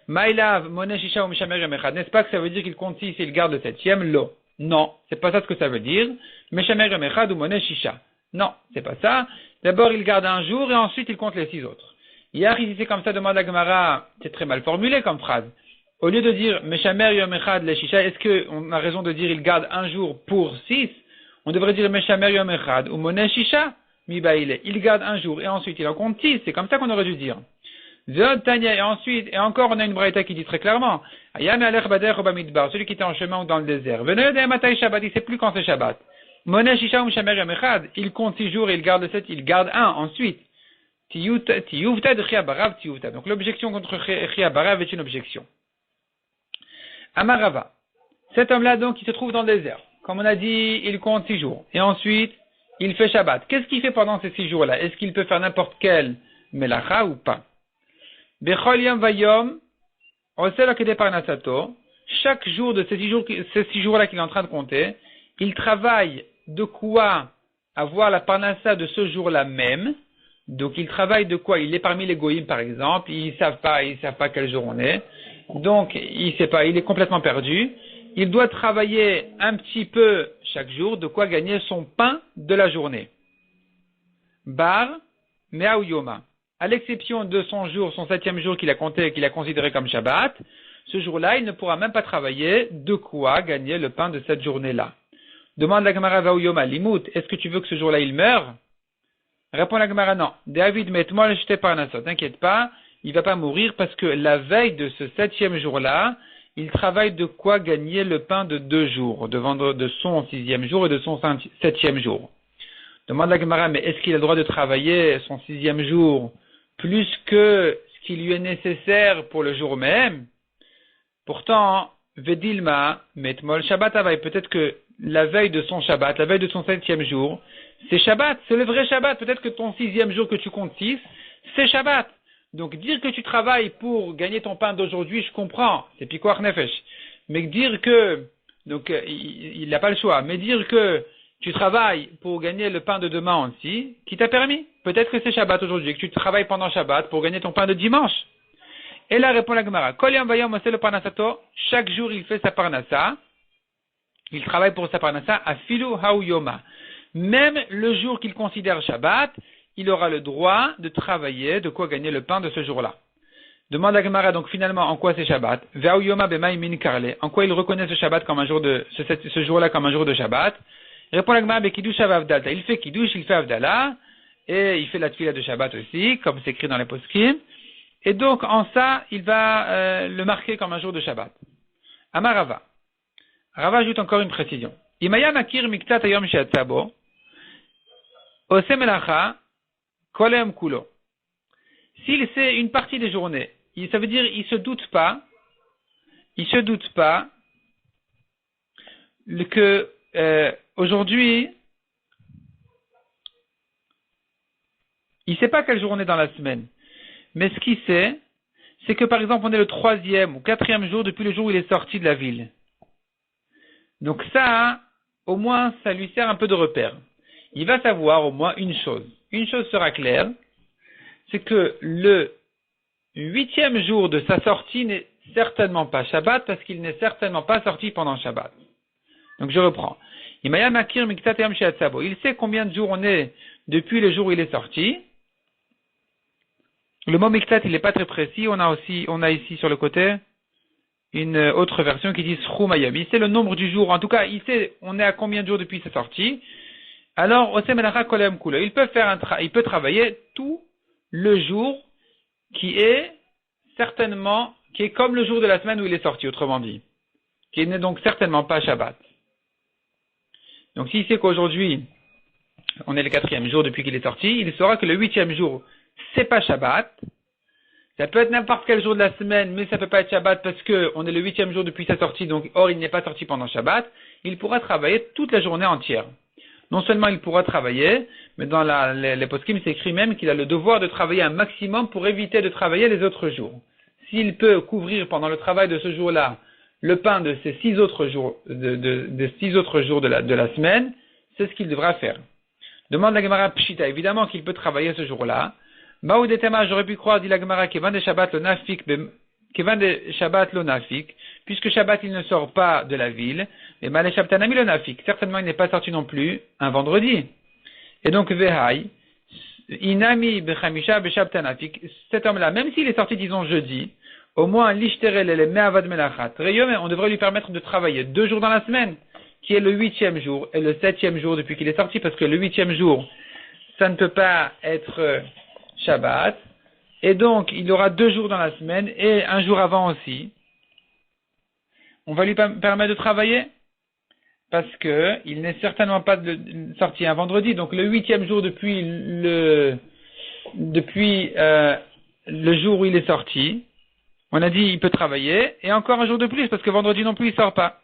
Maïlav, Moneh Shisha ou Mishamer Yom Echad. N'est-ce pas que ça veut dire qu'il compte 6 et il garde le 7e? Lo. Non, c'est pas ça ce que ça veut dire. Mishamer Yom Echad ou Moneh Shisha. Non, c'est pas ça. D'abord il garde un jour et ensuite il compte les 6 autres. Hier, ici c'est comme ça, demande la Gemara, c'est très mal formulé comme phrase. Au lieu de dire Meshamer Yom Echad le Shisha, est-ce qu'on a raison de dire il garde un jour pour 6? On devrait dire Meshamer Yom Echad ou Monet Shisha mi baile. Il garde un jour et ensuite il en compte 6. C'est comme ça qu'on aurait dû dire. Zod Tanya, et ensuite, et encore on a une braïta qui dit très clairement Ayam Alech Bader Obamidbar, celui qui était en chemin ou dans le désert. Venez de Matai Shabbat, il sait plus quand c'est Shabbat. Monet Shisha ou Meshamer Yom Echad, il compte 6 jours et il garde 7, il garde un ensuite. Tiyuvta de Chia Barav Tiyuvta. Donc l'objection contre Chia Barav est une objection. Amarava. Cet homme-là, donc, il se trouve dans le désert. Comme on a dit, il compte 6 jours. Et ensuite, il fait Shabbat. Qu'est-ce qu'il fait pendant ces 6 jours-là? Est-ce qu'il peut faire n'importe quel melacha ou pas? Bechol yom vayom, osel kede parnasato. Chaque jour de ces 6 jours-là qu'il est en train de compter, il travaille de quoi avoir la parnassa de ce jour-là même. Donc, il travaille de quoi? Il est parmi les goïms, par exemple. Ils savent pas quel jour on est. Donc, il sait pas, il est complètement perdu. Il doit travailler un petit peu chaque jour, de quoi gagner son pain de la journée. Bar, mea ou yoma. À l'exception de son jour, son 7e jour qu'il a compté, qu'il a considéré comme Shabbat, ce jour-là, il ne pourra même pas travailler de quoi gagner le pain de cette journée-là. Demande la Gemara va ou yoma, limut, est-ce que tu veux que ce jour-là, il meure? Répond la Gemara, non. David, mets-moi le jeté par Nassau. T'inquiète pas, il va pas mourir parce que la veille de ce 7e jour-là, il travaille de quoi gagner le pain de 2 jours, de son 6e jour et de son 7e jour. Demande la Gemara, mais est-ce qu'il a le droit de travailler son 6e jour plus que ce qui lui est nécessaire pour le jour même? Pourtant, Vedilma, metmol Shabbat avay, peut-être que la veille de son Shabbat, la veille de son 7e jour, c'est Shabbat, c'est le vrai Shabbat. Peut-être que ton 6e jour que tu comptes 6, c'est Shabbat. Donc dire que tu travailles pour gagner ton pain d'aujourd'hui, je comprends, c'est pikuach nefesh. Mais dire que, donc il n'a pas le choix, mais dire que tu travailles pour gagner le pain de demain aussi, qui t'a permis? Peut-être que c'est Shabbat aujourd'hui, que tu travailles pendant Shabbat pour gagner ton pain de dimanche. Et là répond la Gemara, Kol yom vayom oseh le parnasato, chaque jour il fait sa parnassa, il travaille pour sa parnassa, afilu ha'u yoma. Même le jour qu'il considère Shabbat, il aura le droit de travailler, de quoi gagner le pain de ce jour-là. Demande à Gemara donc finalement en quoi c'est Shabbat. Ve'au yoma b'may min karle. En quoi il reconnaît ce Shabbat comme un jour de ce jour-là comme un jour de Shabbat. Répond la Gemara bekidush avdalta. Il fait kiddush, il fait avdala et il fait la tefila de Shabbat aussi, comme c'est écrit dans les poskim. Et donc en ça, il va le marquer comme un jour de Shabbat. Amarava. Rava ajoute encore une précision. Imaya makir miktat ayom she'atzabo. Oseh melacha. Kolem kulo. S'il sait une partie des journées, ça veut dire il se doute pas que aujourd'hui il sait pas quelle journée dans la semaine. Mais ce qu'il sait, c'est que par exemple on est le 3e ou 4e jour depuis le jour où il est sorti de la ville. Donc ça, au moins, ça lui sert un peu de repère. Il va savoir au moins une chose. Une chose sera claire, c'est que le 8e jour de sa sortie n'est certainement pas Shabbat parce qu'il n'est certainement pas sorti pendant Shabbat. Donc je reprends. Il sait combien de jours on est depuis le jour où il est sorti. Le mot miktat, il n'est pas très précis. On a ici sur le côté une autre version qui dit Srumayam. Il sait le nombre du jour. En tout cas, il sait on est à combien de jours depuis sa sortie. Alors, il peut travailler tout le jour qui est comme le jour de la semaine où il est sorti, autrement dit. Qui n'est donc certainement pas Shabbat. Donc, s'il sait qu'aujourd'hui, on est le 4e jour depuis qu'il est sorti, il saura que le 8e jour, c'est pas Shabbat. Ça peut être n'importe quel jour de la semaine, mais ça peut pas être Shabbat parce que on est le 8e jour depuis sa sortie, donc, or, il n'est pas sorti pendant Shabbat. Il pourra travailler toute la journée entière. Non seulement il pourra travailler, mais dans les poskim, c'est écrit même qu'il a le devoir de travailler un maximum pour éviter de travailler les autres jours. S'il peut couvrir pendant le travail de ce jour-là le pain de ces 6 autres jours, de 6 autres jours de la semaine, c'est ce qu'il devra faire. Demande la Gemara Pshita, évidemment qu'il peut travailler ce jour-là. Maoudetema, j'aurais pu croire, dit la Gemara, Kevan de Shabbat lo nafik, puisque Shabbat il ne sort pas de la ville, mais Malé Shabtanami lo nafik, certainement il n'est pas sorti non plus un vendredi. Et donc Vehai, Inami bechamisha beshabtanafik. Cet homme-là, même s'il est sorti, disons, jeudi, au moins, l'ishterel et les me'avad melachat. On devrait lui permettre de travailler 2 jours dans la semaine, qui est le 8e jour et le 7e jour depuis qu'il est sorti, parce que le 8e jour, ça ne peut pas être Shabbat. Et donc, il aura 2 jours dans la semaine et un jour avant aussi. On va lui permettre de travailler parce que il n'est certainement pas sorti un vendredi. Donc, le 8e jour depuis le jour où il est sorti, on a dit il peut travailler et encore un jour de plus parce que vendredi non plus il sort pas.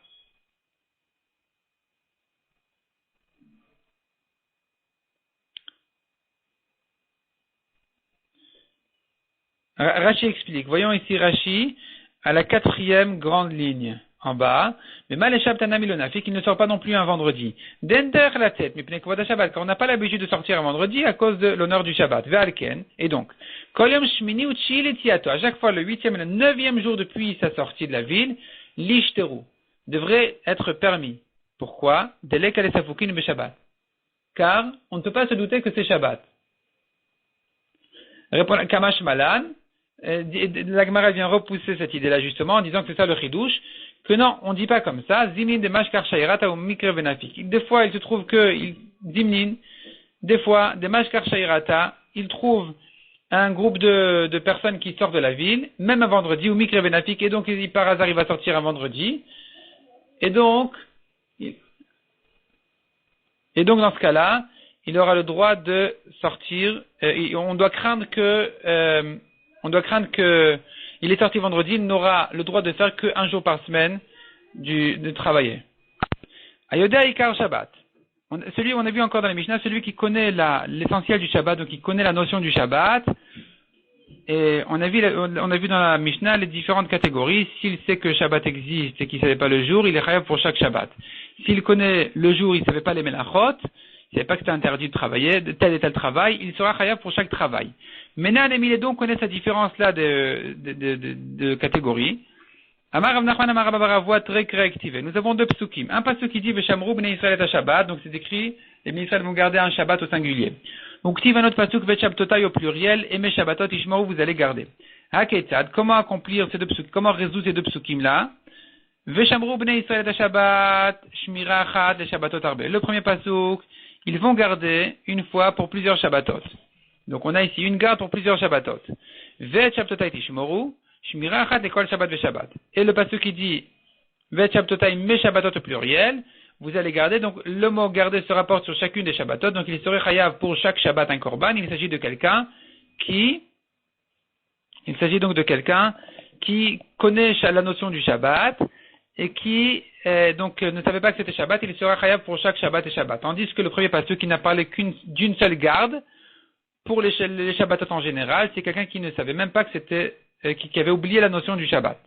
Rashi explique. Voyons ici Rashi à la 4e grande ligne en bas. Mais Maleshab Tanami Lonafik, il ne sort pas non plus un vendredi. Dender la tête, mais Pnekvoda Shabbat, car on n'a pas l'habitude de sortir un vendredi à cause de l'honneur du Shabbat. Ve'alken. Et donc, Kolyom Shmini Uchi Letiato. À chaque fois, le 8e et le 9e jour depuis sa sortie de la ville, l'Ishteru devrait être permis. Pourquoi? Delek Alesafukin be Shabbat. Car on ne peut pas se douter que c'est Shabbat. Répond Kamash Malan. La Gemara vient repousser cette idée-là justement en disant que c'est ça le chidouche, que non, on ne dit pas comme ça. Zimnin de mashkar shayrata ou mikre benafik. Des fois, il se trouve que zimnin, des fois, des mashkar shayrata, il trouve un groupe de personnes qui sortent de la ville, même un vendredi ou mikre benafik, et donc par hasard il va sortir un vendredi, et donc dans ce cas-là, il aura le droit de sortir. On doit craindre que il est sorti vendredi, il n'aura le droit de faire qu'un jour par semaine de travailler. Ayoda Ikar Shabbat. Celui, on a vu encore dans les Mishnah, celui qui connaît l'essentiel du Shabbat, donc qui connaît la notion du Shabbat. Et on a vu dans la Mishnah les différentes catégories. S'il sait que Shabbat existe et qu'il ne savait pas le jour, il est chayav pour chaque Shabbat. S'il connaît le jour, il ne savait pas les melachot, il ne savait pas que c'était interdit de travailler, de tel et tel travail, il sera chayav pour chaque travail. Maintenant, les Milédons connaissent cette différence-là de catégories. Amar Rav Nachman Amar Rabba Bara voix très réactivée. Nous avons 2 psukim. Un pasuk qui dit Veshamru bnei Israël et Shabbat, donc c'est écrit les bnei Israël vont garder un Shabbat au singulier. Donc tiv un autre pasuk Veshabtotai au pluriel et mes Shabbatot Ishmaru vous allez garder. Haketzad, comment accomplir ces 2 psukim, comment résoudre ces 2 psukim là? Veshamru bnei Israël et Shabbat Shmira Achat et Shabbatot Arbe. Le premier pasuk, ils vont garder une fois pour plusieurs Shabbatot. Donc on a ici une garde pour plusieurs Shabbatot. Vet Shabtotai Tishmoru, Shmira Achat Ekol Shabbat Veshabbat. Et le passage qui dit Vet Shabtotai Me Shabbatot au pluriel, vous allez garder, donc le mot garder se rapporte sur chacune des Shabbatot, donc il serait chayav pour chaque Shabbat un korban. Il s'agit donc de quelqu'un qui connaît la notion du Shabbat et qui donc ne savait pas que c'était Shabbat, il sera chayav pour chaque Shabbat et Shabbat. Tandis que le premier passage qui n'a parlé d'une seule garde, pour les Shabbatot en général, c'est quelqu'un qui ne savait même pas que c'était, qui avait oublié la notion du Shabbat.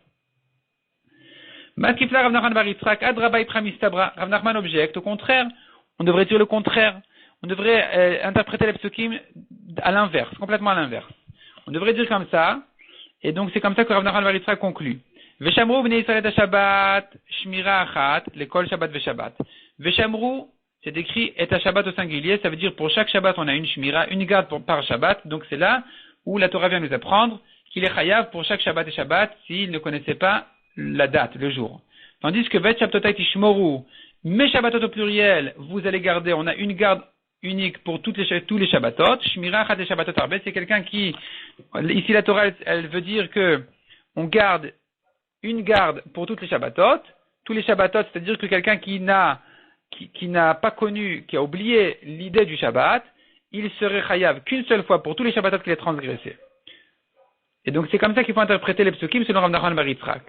Maskifla Rav Nachman bar Yitzchak, Adraba Ipra Mistabra. Rav Nachman objecte. Au contraire, on devrait dire le contraire. On devrait interpréter les psukim à l'inverse, complètement à l'inverse. On devrait dire comme ça, et donc c'est comme ça que Rav Nachman bar Yitzchak conclut. Veshamru bnei Israël Shabbat, Shmira Achat, l'école Shabbat Veshabbat. Veshamru, c'est écrit et à Shabbat au singulier, ça veut dire pour chaque Shabbat on a une Shmira, une garde par Shabbat, donc c'est là où la Torah vient nous apprendre qu'il est chayav pour chaque Shabbat et Shabbat s'il ne connaissait pas la date, le jour. Tandis que Vet Shabtotai Tishmoru, mes Shabbatot au pluriel, vous allez garder, on a une garde unique pour tous les Shabbatot, Shmira Achat et Shabbatot Arbe, c'est quelqu'un qui, ici la Torah elle veut dire que on garde une garde pour toutes les Shabbatot, tous les Shabbatot, c'est-à-dire que quelqu'un qui n'a pas connu, qui a oublié l'idée du Shabbat, il serait chayav qu'une seule fois pour tous les Shabbatot qu'il a transgressés. Et donc c'est comme ça qu'il faut interpréter les psukim selon Rav Nachman bar Yitzchak.